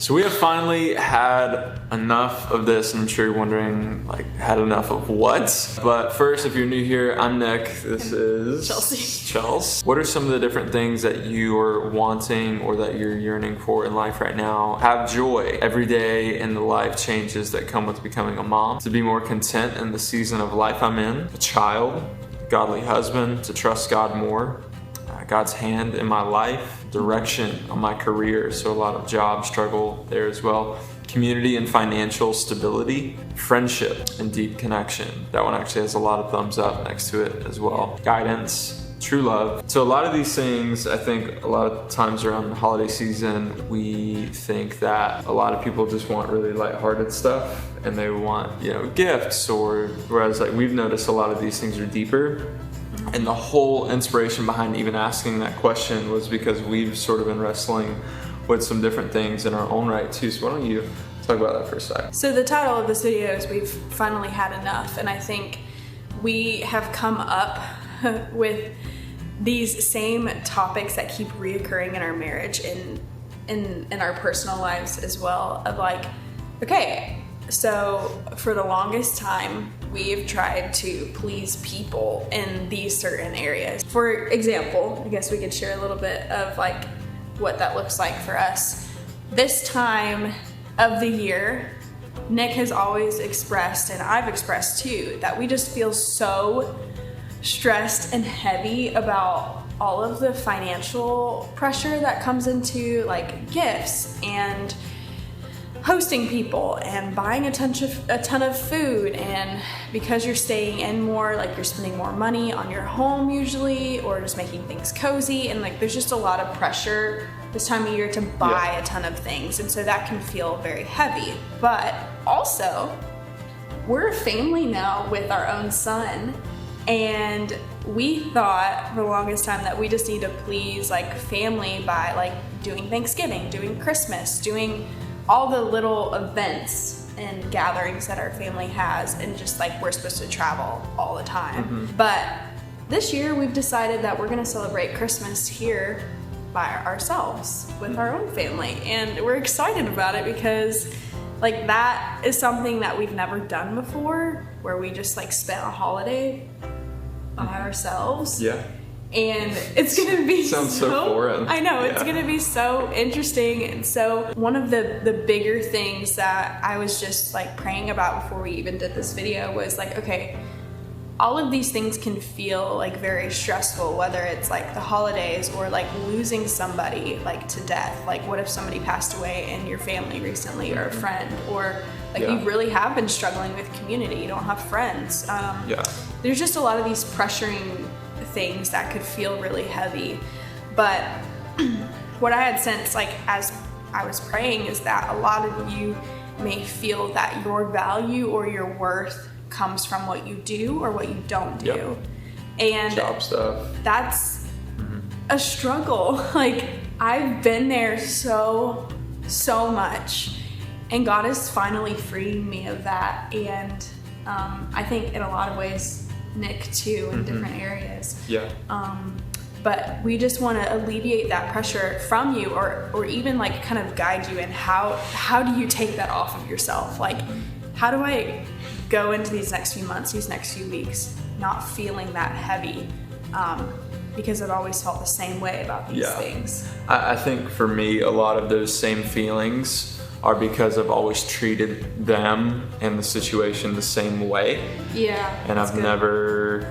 So we have finally had enough of this, and I'm sure you're wondering, had enough of what? But first, if you're new here, I'm Nick. This is Chelsea. Chels. What are some of the different things that you are wanting or that you're yearning for in life right now? Have joy every day in the life changes that come with becoming a mom. To be more content in the season of life I'm in. A child, a godly husband, to trust God more. God's hand in my life, direction on my career, so a lot of job struggle there as well. Community and financial stability, friendship and deep connection. That one actually has a lot of thumbs up next to it as well. Guidance, true love. So a lot of these things, I think a lot of times around the holiday season, we think that a lot of people just want really lighthearted stuff and they want, gifts, or whereas we've noticed a lot of these things are deeper. And the whole inspiration behind even asking that question was because we've sort of been wrestling with some different things in our own right too. So why don't you talk about that for a second? So the title of this video is We've Finally Had Enough. And I think we have come up with these same topics that keep reoccurring in our marriage and in our personal lives as well. Of okay, so for the longest time, we've tried to please people in these certain areas. For example, I guess we could share a little bit of what that looks like for us. This time of the year, Nick has always expressed, and I've expressed too, that we just feel so stressed and heavy about all of the financial pressure that comes into gifts and hosting people and buying a ton of food, and because you're staying in more, you're spending more money on your home usually, or just making things cozy, and there's just a lot of pressure this time of year to buy a ton of things, and so that can feel very heavy. But also, we're a family now with our own son, and we thought for the longest time that we just need to please family by doing Thanksgiving, doing Christmas, doing all the little events and gatherings that our family has, and just we're supposed to travel all the time. Mm-hmm. But this year we've decided that we're gonna celebrate Christmas here by ourselves with our own family, and we're excited about it because that is something that we've never done before, where we just spent a holiday by ourselves. Yeah. And it's gonna be sounds so foreign. I know, it's gonna be so interesting. And so one of the bigger things that I was just praying about before we even did this video was okay, all of these things can feel very stressful, whether it's the holidays or losing somebody to death. What if somebody passed away in your family recently, or a friend, or you really have been struggling with community, you don't have friends. There's just a lot of these pressuring things that could feel really heavy. But what I had sensed as I was praying is that a lot of you may feel that your value or your worth comes from what you do or what you don't do. And job stuff, that's a struggle. I've been there so much, and God is finally freeing me of that. And I think in a lot of ways Nick too, in different areas. But we just want to alleviate that pressure from you, or even kind of guide you in how do you take that off of yourself? How do I go into these next few months, these next few weeks, not feeling that heavy? Because I've always felt the same way about these things. I think for me, a lot of those same feelings are because I've always treated them and the situation the same way. And I've never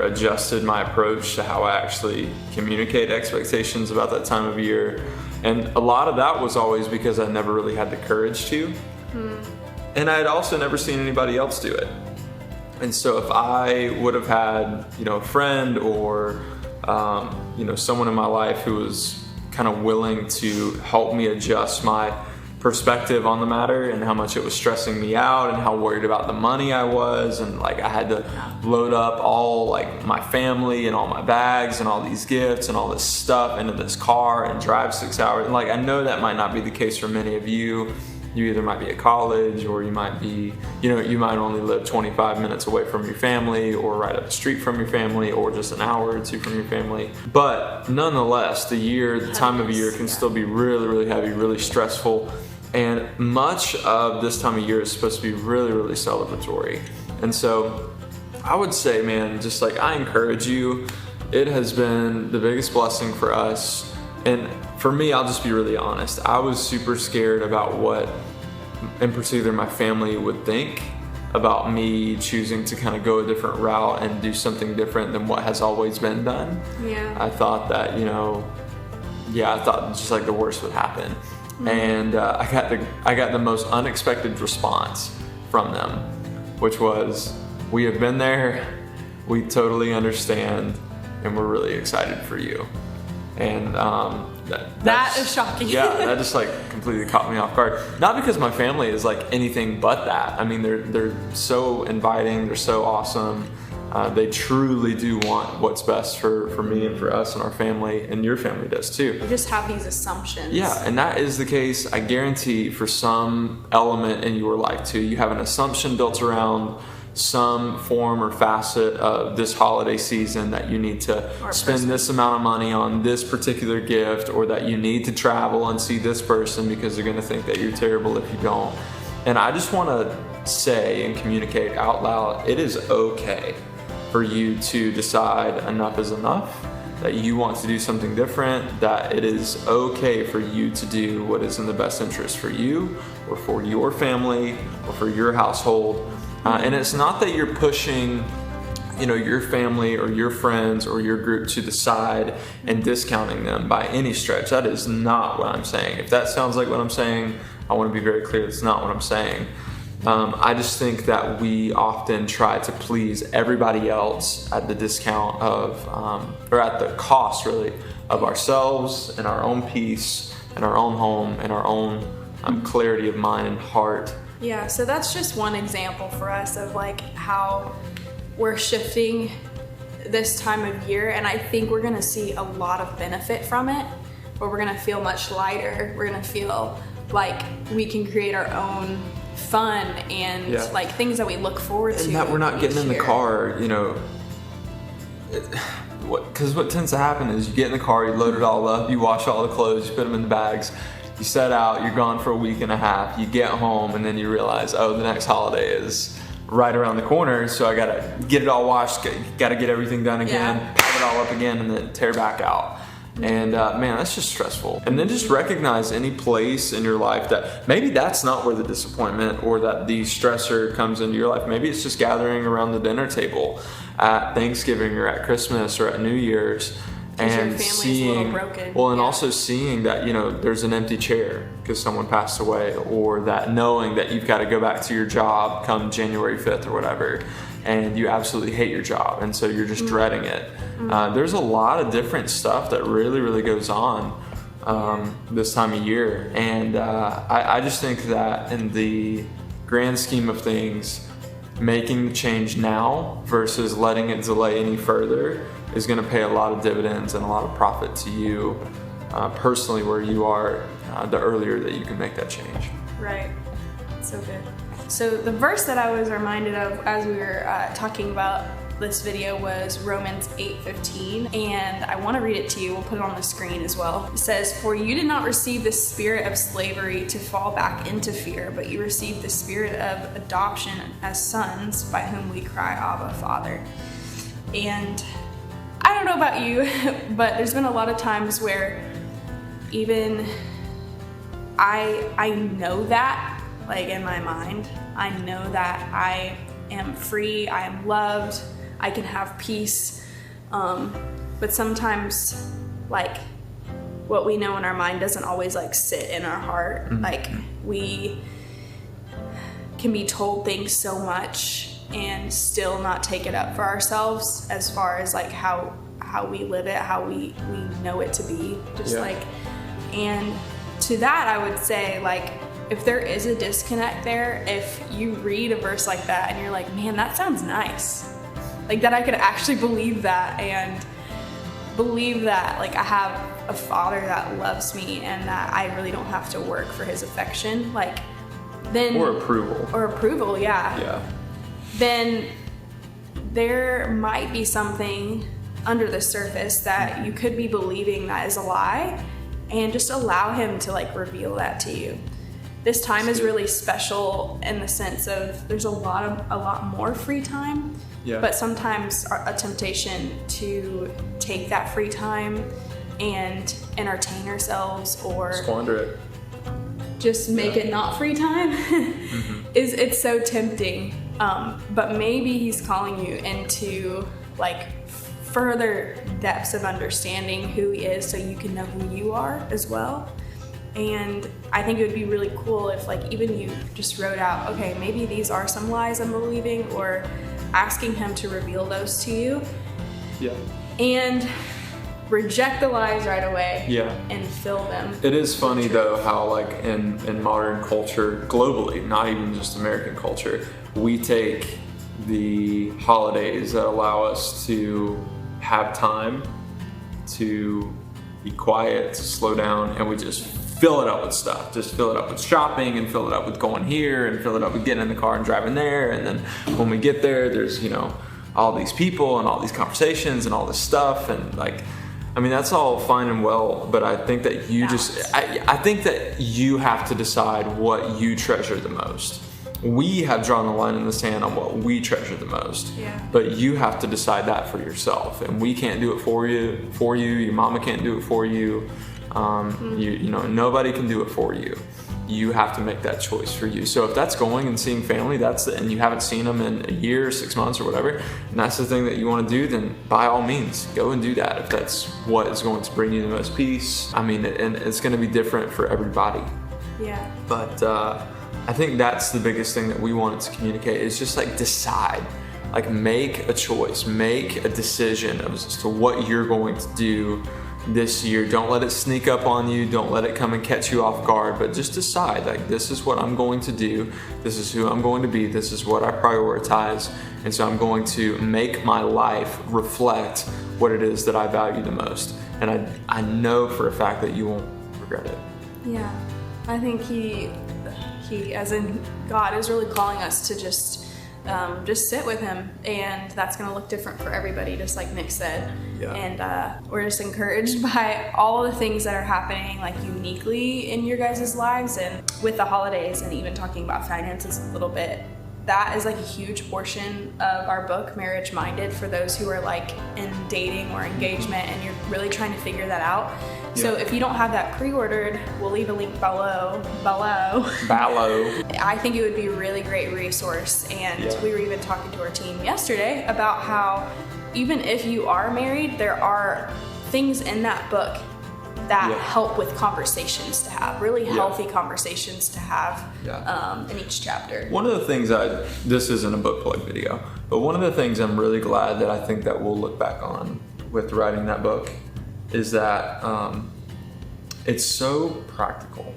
adjusted my approach to how I actually communicate expectations about that time of year. And a lot of that was always because I never really had the courage to. And I had also never seen anybody else do it. And so if I would have had, a friend or, someone in my life who was kind of willing to help me adjust my perspective on the matter and how much it was stressing me out and how worried about the money I was, and I had to load up all my family and all my bags and all these gifts and all this stuff into this car and drive 6 hours. And I know that might not be the case for many of you, You either might be at college, or you might be, you might only live 25 minutes away from your family, or right up the street from your family, or just an hour or two from your family. But nonetheless, the time of year can still be really, really heavy, really stressful. And much of this time of year is supposed to be really, really celebratory. And so I would say, man, just like, I encourage you, it has been the biggest blessing for us. And for me, I'll just be really honest. I was super scared about what, in particular, my family would think about me choosing to kind of go a different route and do something different than what has always been done. Yeah. I thought that, I thought just like the worst would happen. Mm-hmm. And I got the most unexpected response from them, which was, we have been there, we totally understand, and we're really excited for you. And that is shocking. Yeah, that just like completely caught me off guard. Not because my family is like anything but that. I mean, they're so inviting, they're so awesome. They truly do want what's best for me and for us and our family, and your family does too. You just have these assumptions. Yeah, and that is the case, I guarantee, for some element in your life too. You have an assumption built around some form or facet of this holiday season, that you need to spend this amount of money on this particular gift, or that you need to travel and see this person because they're going to think that you're terrible if you don't. And I just want to say and communicate out loud, it is okay for you to decide enough is enough, that you want to do something different, that it is okay for you to do what is in the best interest for you, or for your family, or for your household. And it's not that you're pushing, your family or your friends or your group to the side and discounting them by any stretch. That is not what I'm saying. If that sounds like what I'm saying, I want to be very clear, it's not what I'm saying. I just think that we often try to please everybody else at the discount of, or at the cost really, of ourselves and our own peace and our own home and our own clarity of mind and heart. Yeah, so that's just one example for us of like how we're shifting this time of year, and I think we're gonna see a lot of benefit from it, where we're gonna feel much lighter. We're gonna feel like we can create our own fun and like things that we look forward to. And that we're not getting in the car, because what tends to happen is you get in the car, you load it all up, you wash all the clothes, you put them in the bags, you set out, you're gone for a week and a half, you get home, and then you realize, oh, the next holiday is right around the corner, so I gotta get it all washed, gotta get everything done again, pack it all up again, and then tear back out. And man, that's just stressful. And then just recognize any place in your life that maybe that's not where the disappointment or that the stressor comes into your life. Maybe it's just gathering around the dinner table at Thanksgiving or at Christmas or at New Year's, and seeing, also seeing that, there's an empty chair because someone passed away, or that knowing that you've got to go back to your job come January 5th or whatever, and you absolutely hate your job, and so you're just dreading it. There's a lot of different stuff that really, really goes on this time of year, and I just think that in the grand scheme of things, making the change now versus letting it delay any further is going to pay a lot of dividends and a lot of profit to you personally, where you are, the earlier that you can make that change. Right. So good. So the verse that I was reminded of as we were talking about this video was Romans 8:15, and I want to read it to you. We'll put it on the screen as well. It says, "For you did not receive the spirit of slavery to fall back into fear, but you received the spirit of adoption as sons, by whom we cry, Abba, Father." And I don't know about you, but there's been a lot of times where even I know that, like in my mind, I know that I am free, I am loved, I can have peace, but sometimes like what we know in our mind doesn't always like sit in our heart. Mm-hmm. Like we can be told things so much and still not take it up for ourselves as far as like how we live it, how we know it to be, just and to that I would say, like, if there is a disconnect there, if you read a verse like that and you're like, man, that sounds nice, like that I could actually believe that and believe that like I have a father that loves me and that I really don't have to work for his affection, like then or approval, yeah, then there might be something under the surface that you could be believing that is a lie, and just allow him to like reveal that to you. This time is really special in the sense of there's a lot more free time, but sometimes a temptation to take that free time and entertain ourselves or squander it, just make it not free time. It's so tempting, but maybe he's calling you into like further depths of understanding who he is so you can know who you are as well. And I think it would be really cool if like even you just wrote out, okay, maybe these are some lies I'm believing, or asking him to reveal those to you. And reject the lies right away and fill them. It is funny though how like in modern culture globally, not even just American culture, we take the holidays that allow us to have time to be quiet, to slow down, and we just fill it up with stuff. Just fill it up with shopping, and fill it up with going here, and fill it up with getting in the car and driving there. And then when we get there, there's, you know, all these people and all these conversations and all this stuff. And like, I mean, that's all fine and well, but I think that you I think that you have to decide what you treasure the most. We have drawn the line in the sand on what we treasure the most, but you have to decide that for yourself. And we can't do it for you. Your mama can't do it for you. You know, nobody can do it for you. You have to make that choice for you. So if that's going and seeing family, and you haven't seen them in a year, or 6 months or whatever, and that's the thing that you want to do, then by all means, go and do that. If that's what is going to bring you the most peace. I mean, and it's going to be different for everybody. But I think that's the biggest thing that we wanted to communicate is just like decide, like make a choice, make a decision as to what you're going to do this year. Don't let it sneak up on you. Don't let it come and catch you off guard, but just decide like, this is what I'm going to do. This is who I'm going to be. This is what I prioritize. And so I'm going to make my life reflect what it is that I value the most. And I know for a fact that you won't regret it. I think he, as in God, is really calling us to just sit with him, and that's going to look different for everybody, just like Nick said. And we're just encouraged by all the things that are happening like uniquely in your guys' lives, and with the holidays, and even talking about finances a little bit. That is like a huge portion of our book, Marriage Minded, for those who are like in dating or engagement and you're really trying to figure that out. So if you don't have that pre-ordered, we'll leave a link below. I think it would be a really great resource. And we were even talking to our team yesterday about how even if you are married, there are things in that book that help with conversations to have, really healthy conversations to have in each chapter. One of the things this isn't a book plug video, but one of the things I'm really glad that I think that we'll look back on with writing that book is that it's so practical.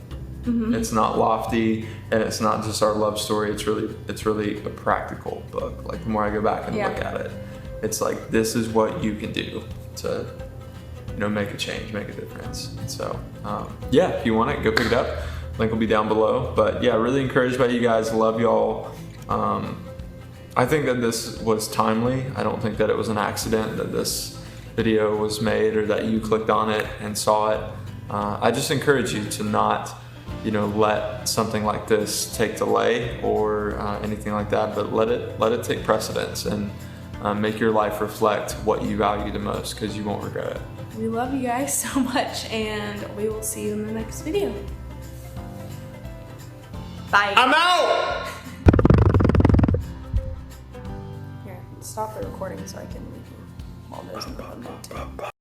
It's not lofty, and it's not just our love story. It's really a practical book. Like the more I go back and look at it, it's like, this is what you can do to, you know, make a change, make a difference. And so, if you want it, go pick it up. Link will be down below. But yeah, really encouraged by you guys. Love y'all. I think that this was timely. I don't think that it was an accident that this video was made or that you clicked on it and saw it. I just encourage you to not, you know, let something like this take delay or anything like that, but let it take precedence and make your life reflect what you value the most, because you won't regret it. We love you guys so much, and we will see you in the next video. Bye. I'm out! Here, stop the recording so I can leave all those in the